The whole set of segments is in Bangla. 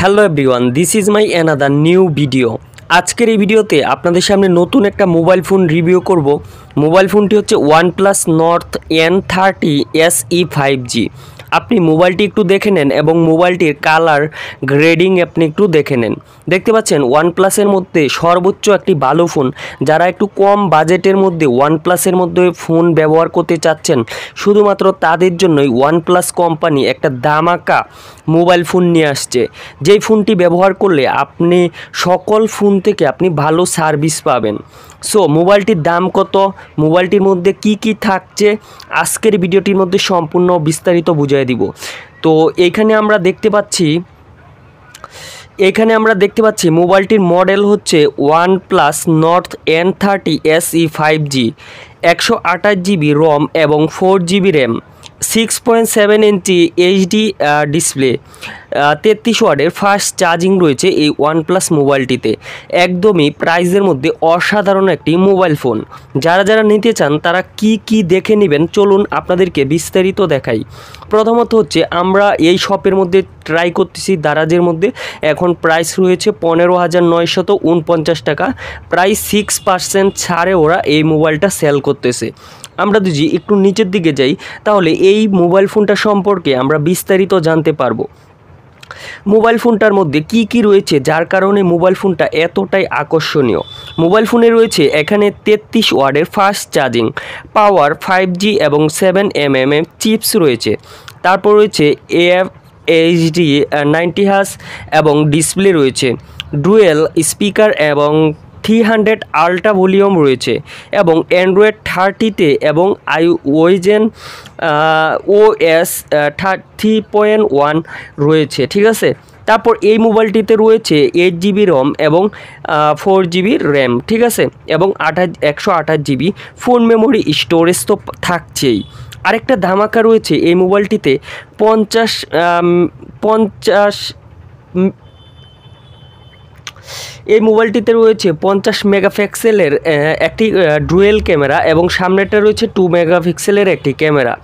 Hello everyone, this is my another new video. আজকের এই ভিডিওতে আপনাদের সামনে নতুন একটা মোবাইল ফোন রিভিউ করব। মোবাইল ফোনটি হচ্ছে OnePlus Nord N30 SE 5G। আপনি মোবাইলটি একটু দেখে নেন এবং মোবাইলটির কালার গ্রেডিং আপনি একটু দেখে নেন। দেখতে পাচ্ছেন OnePlus-এর মধ্যে সর্বোচ্চ একটি ভালো ফোন। যারা একটু কম বাজেটের মধ্যে OnePlus-এর মধ্যে ফোন ব্যবহার করতে চাচ্ছেন, শুধুমাত্র তাদের জন্যই OnePlus কোম্পানি একটা দামাকা মোবাইল ফোন নিয়ে আসছে। যেই ফোনটি ব্যবহার করলে আপনি সকল ফোন থেকে আপনি ভালো সার্ভিস পাবেন। সো মোবাইলটির দাম কত, মোবাইলটির মধ্যে কি কি থাকছে, আজকের ভিডিওটির মধ্যে সম্পূর্ণ বিস্তারিত বুঝিয়ে দিব। তো এখানে আমরা দেখতে পাচ্ছি মোবাইলটির মডেল হচ্ছে OnePlus Nord N30 SE 5G, 128GB রম এবং 4GB র্যাম, 6.7 ইঞ্চি HD ডিসপ্লে, 33 ওয়াটের ফাস্ট চার্জিং রয়েছে এই OnePlus মোবাইলটিতে। একদমই প্রাইসের মধ্যে অসাধারণ একটি মোবাইল ফোন। যারা নিতে চান তারা কি দেখে নেবেন, চলুন আপনাদেরকে বিস্তারিত দেখাই। প্রথমত হচ্ছে আমরা এই শপের মধ্যে ট্রাই করতেছি দারাজের মধ্যে। এখন প্রাইস রয়েছে 15,949 টাকা, প্রায় 6% ছাড়ে ওরা এই মোবাইলটা সেল করতেছে। আমরা যদি একটু নিচের দিকে যাই তাহলে এই মোবাইল ফোনটা সম্পর্কে আমরা বিস্তারিত জানতে পারবো। মোবাইল ফোনটার মধ্যে কি রয়েছে যার কারণে মোবাইল ফোনটা এতটাই আকর্ষণীয়। মোবাইল ফোনে রয়েছে এখানে 33 ওয়াটের ফাস্ট চার্জিং, পাওয়ার 5G এবং 7mm চিপস রয়েছে। তারপর রয়েছে AF HD 90 হার্জ এবং ডিসপ্লে রয়েছে। ডুয়েল স্পিকার এবং 300 আল্ট্রা ভলিউম রয়েছে এবং অ্যান্ড্রয়েড 30-তে এবং OS 3.1 রয়েছে, ঠিক আছে। তারপর এই মোবাইলটিতে রয়েছে 8GB রম এবং 4GB র্যাম, ঠিক আছে, এবং 128GB ফোন মেমোরি স্টোরেজ তো থাকছেই। আরেকটা ধামাকা রয়েছে এই মোবাইলটিতে 50 মেগাপিক্সেলের একটি ডুয়েল ক্যামেরা এবং সামনেটা রয়েছে 2 মেগাপিক্সেলের একটি ক্যামেরা।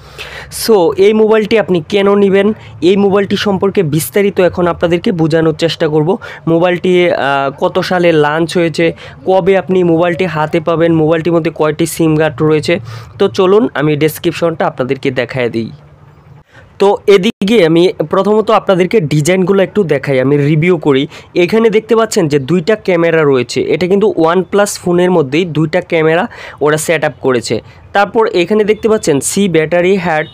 সো এই মোবাইলটি আপনি কেন নেবেন, এই মোবাইলটি সম্পর্কে বিস্তারিত এখন আপনাদেরকে বোঝানোর চেষ্টা করব। মোবাইলটি কত সালে লঞ্চ হয়েছে, কবে আপনি মোবাইলটি হাতে পাবেন, মোবাইলটির মধ্যে কয়টি সিম কার্ড রয়েছে। তো চলুন আমি ডেসক্রিপশনটা আপনাদেরকে দেখায় দিই। তো এদিকে আমি প্রথমত আপনাদেরকে ডিজাইনগুলো একটু দেখাই, আমি রিভিউ করি। এখানে দেখতে পাচ্ছেন যে দুইটা ক্যামেরা রয়েছে। এটা কিন্তু OnePlus ফোনের মধ্যেই দুইটা ক্যামেরা ওরা সেট আপ করেছে। তারপর এখানে দেখতে পাচ্ছেন সি ব্যাটারি হ্যাট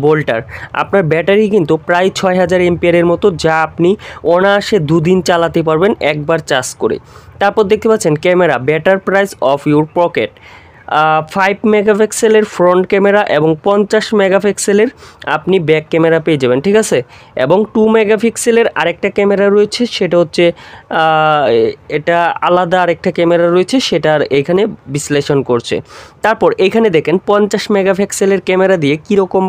বোল্টার। আপনার ব্যাটারি কিন্তু প্রায় 6000 এমপিয়ারের মতো, যা আপনি অনায়াসে 2 দিন চালাতে পারবেন একবার চার্জ করে। তারপর দেখতে পাচ্ছেন camera better price of your pocket, 5 মেগাপিক্সেলের ফ্রন্ট ক্যামেরা এবং 50 মেগাপিক্সেলের আপনি ব্যাক ক্যামেরা পেয়ে যাবেন, ঠিক আছে। এবং 2 মেগাপিক্সেলের আরেকটা ক্যামেরা রয়েছে, সেটা হচ্ছে এটা আলাদা আরেকটা ক্যামেরা রয়েছে, সেটার এখানে বিশ্লেষণ করছে। তারপর এখানে দেখেন 50 মেগাপিক্সেলের ক্যামেরা দিয়ে কীরকম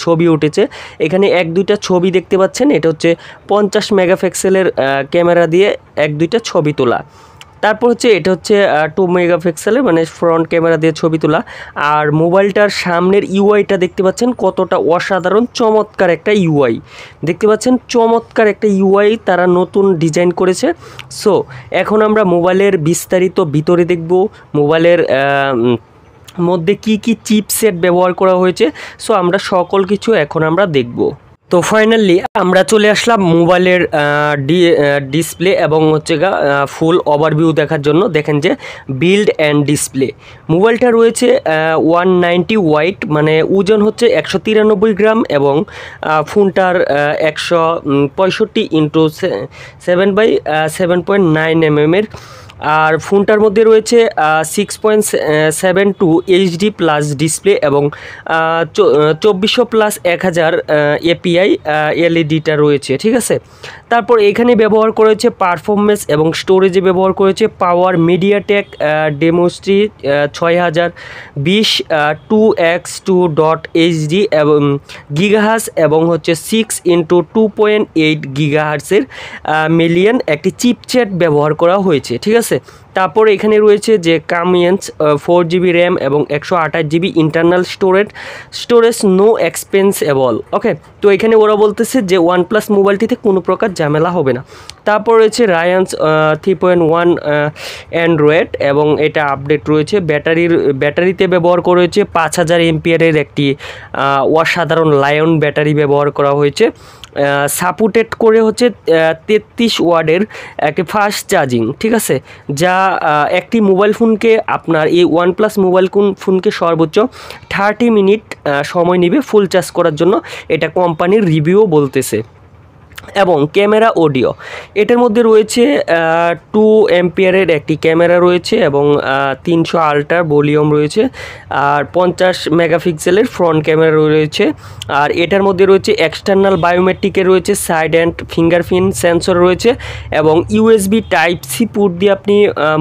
ছবি উঠেছে। এখানে 1-2টা ছবি দেখতে পাচ্ছেন, এটা হচ্ছে 50 মেগাপিক্সেলের ক্যামেরা দিয়ে 1-2টা ছবি তোলা। তারপর হচ্ছে এটা হচ্ছে 2 মেগাপিক্সেলের মানে ফ্রন্ট ক্যামেরা দিয়ে ছবি তোলা। আর মোবাইলটার সামনের ইউআইটা দেখতে পাচ্ছেন কতটা অসাধারণ, চমৎকার একটা ইউআই দেখতে পাচ্ছেন, চমৎকার একটা ইউআই তারা নতুন ডিজাইন করেছে। সো এখন আমরা মোবাইলের বিস্তারিত ভিতরে দেখব, মোবাইলের মধ্যে কি চিপসেট ব্যবহার করা হয়েছে। সো আমরা সকল কিছু এখন আমরা দেখব। তো ফাইনালি আমরা চলে আসলাম মোবাইলের ডিসপ্লে এবং হচ্ছে ফুল ওভারভিউ দেখার জন্য। দেখেন যে বিল্ড অ্যান্ড ডিসপ্লে, মোবাইলটা রয়েছে 190 ওয়াট, মানে ওজন হচ্ছে 193 গ্রাম এবং ফোনটার 165x7.9mm আর ফোনটার মধ্যে রয়েছে 6.72 HD প্লাস ডিসপ্লে এবং 2400 প্লাস 1000 API এলইডিটা রয়েছে, ঠিক আছে। তারপর এখানে ব্যবহার করেছে পারফরমেন্স এবং স্টোরেজে ব্যবহার করেছে পাওয়ার মিডিয়াটেক ডেমোস্ট্রি 6020 2x2.HD এবং গিগাহার্জ এবং হচ্ছে 6x2.8 গিগাহার্জের মিলিয়ন একটি চিপসেট ব্যবহার করা হয়েছে, ঠিক আছে। তারপর এখানে রয়েছে যে কামিয়েন্স 4 GB র্যাম এবং 128 GB ইন্টারনাল স্টোরেজ নো এক্সপেন্সেবল। ওকে, তো এখানে ওরা বলতেছে যে OnePlus মোবাইলটিতে কোনো প্রকার ঝামেলা হবে না। তারপর রয়েছে রায়ান্স 3.1 অ্যান্ড্রয়েড এবং এটা আপডেট রয়েছে। ব্যাটারিতে ব্যবহার করা হয়েছে 5000 এমপিয়ারের একটি অসাধারণ লায়ন ব্যাটারি ব্যবহার করা হয়েছে। সাপোর্টেড করে হচ্ছে 33 ওয়াটের একটি ফাস্ট চার্জিং, ঠিক আছে, যা একটি মোবাইল ফোনকে আপনার এই OnePlus মোবাইল ফোনকে সর্বোচ্চ 30 মিনিট সময় নেবে ফুল চার্জ করার জন্য, এটা কোম্পানির রিভিউ বলতেছে। এবং ক্যামেরা অডিও এটার মধ্যে রয়েছে 2 এমপিয়ারের একটি ক্যামেরা রয়েছে এবং 300 আল্ট্রা ভলিউম রয়েছে, আর 50 মেগাপিক্সেলের ফ্রন্ট ক্যামেরা রয়েছে। আর এটার মধ্যে রয়েছে এক্সটার্নাল বায়োমেট্রিকের রয়েছে সাইড অ্যান্ড ফিঙ্গারপ্রিন্ট সেন্সর রয়েছে এবং USB Type-C পোর্ট দিয়ে আপনি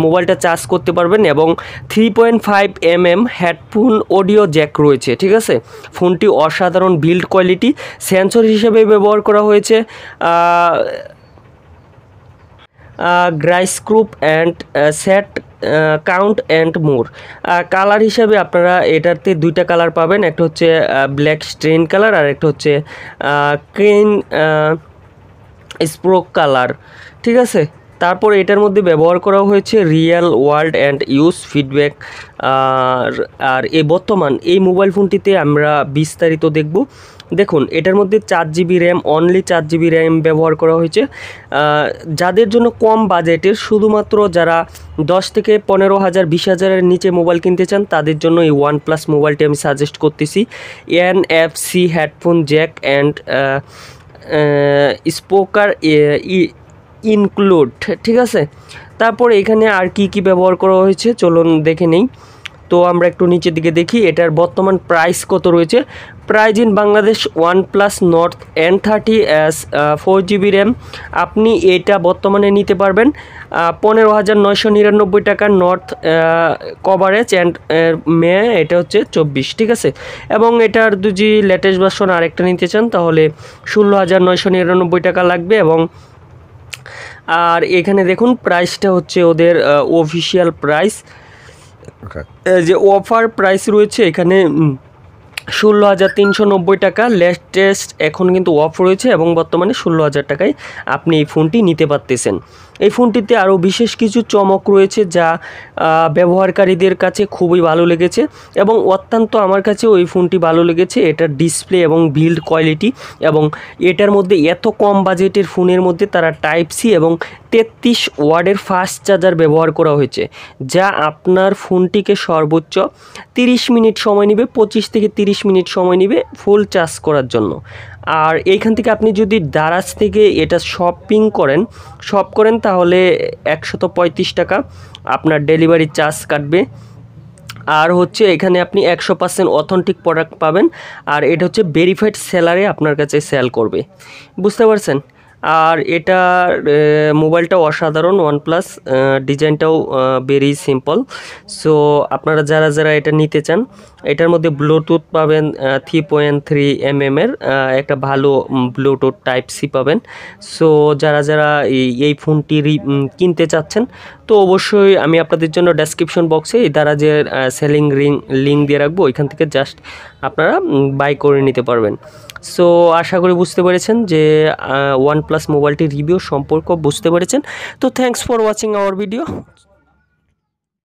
মোবাইলটা চার্জ করতে পারবেন এবং 3.5 mm হেডফোন অডিও জ্যাক রয়েছে, ঠিক আছে। ফোনটি অসাধারণ বিল্ড কোয়ালিটি সেন্সর হিসেবে ব্যবহার করা হয়েছে গ্রাইস্ক্রুপ and set count and more. Colour হিসাবে আপনারা এটাতে দুইটা কালার পাবেন, একটা হচ্ছে ব্ল্যাক স্ট্রেন কালার আর একটা হচ্ছে ক্রেন স্প্রোক কালার, ঠিক আছে। তারপর এটার মধ্যে ব্যবহার করা হয়েছে real world and use feedback. আর বর্তমান এই মোবাইল ফোনটিতে আমরা বিস্তারিত দেখব। দেখুন, এটার মধ্যে 4 GB RAM, only 4 GB RAM ব্যবহার করা হয়েছে। যাদের জন্য কম বাজেটের, শুধুমাত্র যারা 10 থেকে 15,000 20,000-এর নিচে মোবাইল কিনতে চান তাদের জন্য এই OnePlus মোবাইলটি আমি সাজেস্ট করতেছি। NFC headphone Jack and speaker include, ঠিক আছে। তারপর এখানে আর কি ব্যবহার করা হয়েছে চলুন দেখে নেই। তো আমরা একটু নিচের দিকে দেখি এটার বর্তমান প্রাইস কত রয়েছে। Price in Bangladesh OnePlus Nord N30s 4 GB RAM, আপনি এটা বর্তমানে নিতে পারবেন 15,999 টাকা। নর্থ কভারেজ অ্যান্ড মে এটা হচ্ছে 24, ঠিক আছে। এবং এটার যদি লেটেস্ট ভার্সন আরেকটা নিতে চান তাহলে 16,999 টাকা লাগবে। এবং আর এখানে দেখুন প্রাইসটা হচ্ছে ওদের অফিসিয়াল প্রাইস, যে অফার প্রাইস রয়েছে এখানে 16,390 টাকা লেটেস্ট এখন কিন্তু অফ রয়েছে এবং বর্তমানে 16,000 টাকায় আপনি এই ফোনটি নিতে পারতেছেন। এই ফোনটিতে আরও বিশেষ কিছু চমক রয়েছে যা ব্যবহারকারীদের কাছে খুবই ভালো লেগেছে এবং অত্যন্ত আমার কাছে ওই ফোনটি ভালো লেগেছে। এটার ডিসপ্লে এবং বিল্ড কোয়ালিটি, এবং এটার মধ্যে এত কম বাজেটের ফোনের মধ্যে তারা Type-C এবং 33 ওয়াটের ফাস্ট চার্জার ব্যবহার করা হয়েছে, যা আপনার ফোনটিকে সর্বোচ্চ 30 মিনিট সময় নেবে, 25 থেকে 30 মিনিট সময় নেবে ফুল চার্জ করার জন্য। আর এইখান থেকে আপনি যদি দারাজ থেকে এটা শপ করেন তাহলে 135 টাকা আপনার ডেলিভারি চার্জ কাটবে। আর হচ্ছে এখানে আপনি 100% অথেন্টিক প্রোডাক্ট পাবেন, আর এটা হচ্ছে ভেরিফাইড সেলারে আপনার কাছে সেল করবে, বুঝতে পারছেন। আর এটার মোবাইলটা অসাধারণ, OnePlus ডিজাইনটাও ভেরি সিম্পল। সো আপনারা যারা এটা নিতে চান, এটার মধ্যে ব্লুটুথ পাবেন 3.3 mm এর একটা ভালো ব্লুটুথ Type-C পাবেন। সো যারা এই ফোনটি কিনতে চাচ্ছেন তো অবশ্যই আমি আপনাদের জন্য ডেসক্রিপশন বক্সে এই দারাজের সেলিং লিঙ্ক দিয়ে রাখবো, ওইখান থেকে জাস্ট আপনারা বাই করে নিতে পারবেন। সো আশা করি বুঝতে পেরেছেন যে OnePlus মোবাইলটির রিভিউ সম্পর্ক বুঝতে পেরেছেন। তো thanks for watching hour video.